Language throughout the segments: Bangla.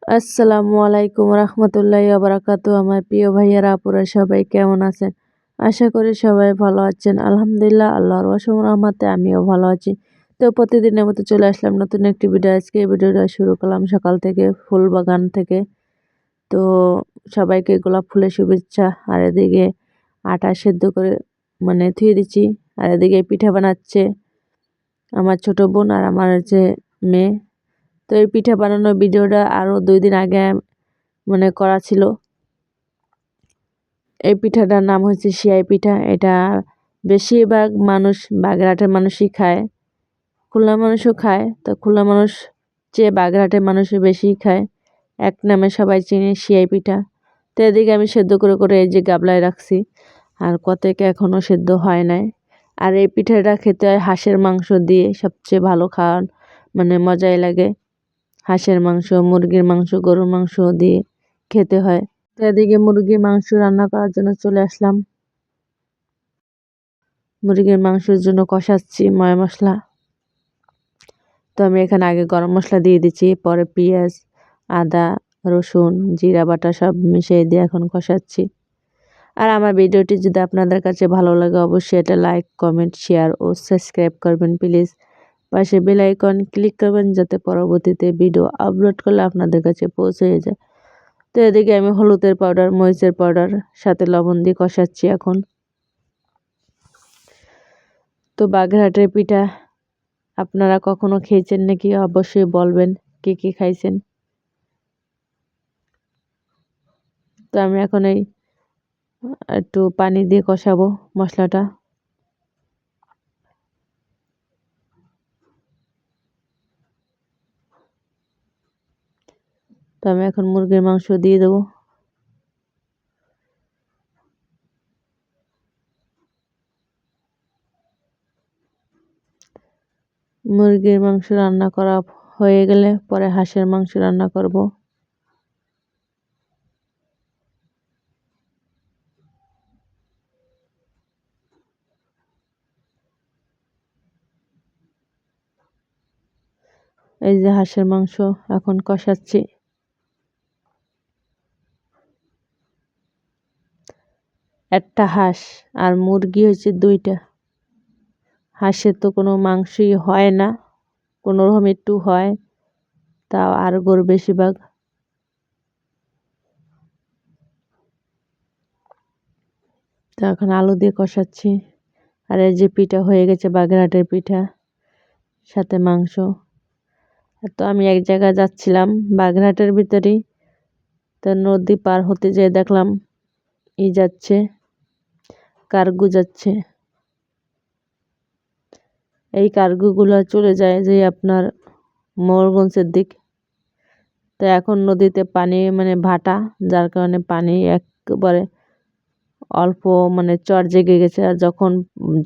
আসসালামু আলাইকুম রহমতুল্লাহি ওয়া বারাকাতুহু। আমার প্রিয় ভাইয়ারা আপুরা সবাই কেমন আছেন? আশা করি সবাই ভালো আছেন। আলহামদুলিল্লাহ, আল্লাহর অসীম রহমতে আমিও ভালো আছি। তো প্রতিদিনের মতো চলে আসলাম নতুন একটি ভিডিও। আজকে এই ভিডিওটা শুরু করলাম সকাল থেকে, ফুল বাগান থেকে। তো সবাইকে গোলাপ ফুলের শুভেচ্ছা। আর এদিকে আটা সেদ্ধ করে থুয়ে দিচ্ছি। আর এদিকে পিঠা বানাচ্ছে আমার ছোট বোন আর আমার যে মেয়ে। তো এই পিঠা বানানোর ভিডিওটা আরও 2 দিন আগে করা ছিল। এই পিঠাটার নাম হচ্ছে সিয়াই পিঠা। এটা বেশিরভাগ মানুষ বাগেরহাটের মানুষই খায়, খুলনা মানুষও খায়। তো খুলনা মানুষ চেয়ে বাগেরহাটের মানুষই বেশি খায়। এক নামে সবাই চিনে সিয়াই পিঠা। তো এদিকে আমি সেদ্ধ করে করে এই যে গাবলায় রাখছি, আর কতকে এখনও সেদ্ধ হয় নাই। আর এই পিঠাটা খেতে হয় হাঁসের মাংস দিয়ে, সবচেয়ে ভালো খাওয়ার মজাই লাগে। হাঁসের মাংস, মুরগির মাংস, গরুর মাংস দিয়ে খেতে হয়। তো এদিকে মুরগির মাংস রান্না করার জন্য চলে আসলাম। মুরগির মাংসের জন্য কষাচ্ছি ময় মশলা। তো আমি এখানে আগে গরম মশলা দিয়ে দিচ্ছি, পরে পেঁয়াজ, আদা, রসুন, জিরা বাটা সব মিশিয়ে দিয়ে এখন কষাচ্ছি। আর আমার ভিডিওটি যদি আপনাদের কাছে ভালো লাগে অবশ্যই এটা লাইক, কমেন্ট, শেয়ার ও সাবস্ক্রাইব করবেন প্লিজ। পাশে বেল আইকন ক্লিক করবেন যাতে পরবর্তীতে ভিডিও আপলোড করলে আপনাদের কাছে পৌঁছে যায়। তো এদিকে আমি হলুদের পাউডার, মরিচের পাউডার সাথে লবণ দিয়ে কষাচ্ছি এখন। তো বাগেরহাটের পিঠা আপনারা কখনো খেয়েছেন নাকি অবশ্যই বলবেন কে কে খাইছেন। তো আমি এখন এই একটু পানি দিয়ে কষাবো মশলাটা। তো আমি এখন মুরগির মাংস দিয়ে দেবো। মুরগির মাংস রান্না করা হয়ে গেলে পরে হাঁসের মাংস রান্না করব। এই যে হাঁসের মাংস এখন কষাচ্ছি। একটা হাঁস আর মুরগি হচ্ছে 2টা। হাঁসের তো কোনো মাংসই হয় না, কোনো রকম একটু হয়, তাও আর গরু বেশিরভাগ। তো এখন আলু দিয়ে কষাচ্ছি। আর এই যে পিঠা হয়ে গেছে, বাগেরহাটের পিঠা সাথে মাংস। তো আমি এক জায়গায় যাচ্ছিলাম বাগেরহাটের ভিতরেই। তো নদী পার হতে যেয়ে দেখলাম যাচ্ছে, কার্গো যাচ্ছে। এই কার্গোগুলো চলে যায় যে আপনার মোরগঞ্জের দিক। তো এখন নদীতে পানি ভাটা, যার কারণে পানি একবারে অল্প চর জেগে গেছে। আর যখন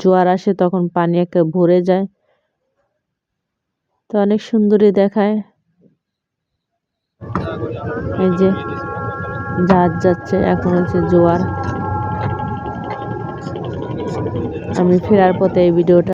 জোয়ার আসে তখন পানি একে ভরে যায়। তো অনেক সুন্দরই দেখায়। এই যে জাহাজ যাচ্ছে, এখন হচ্ছে জোয়ার। আমি ফেরার পথে এই ভিডিওটা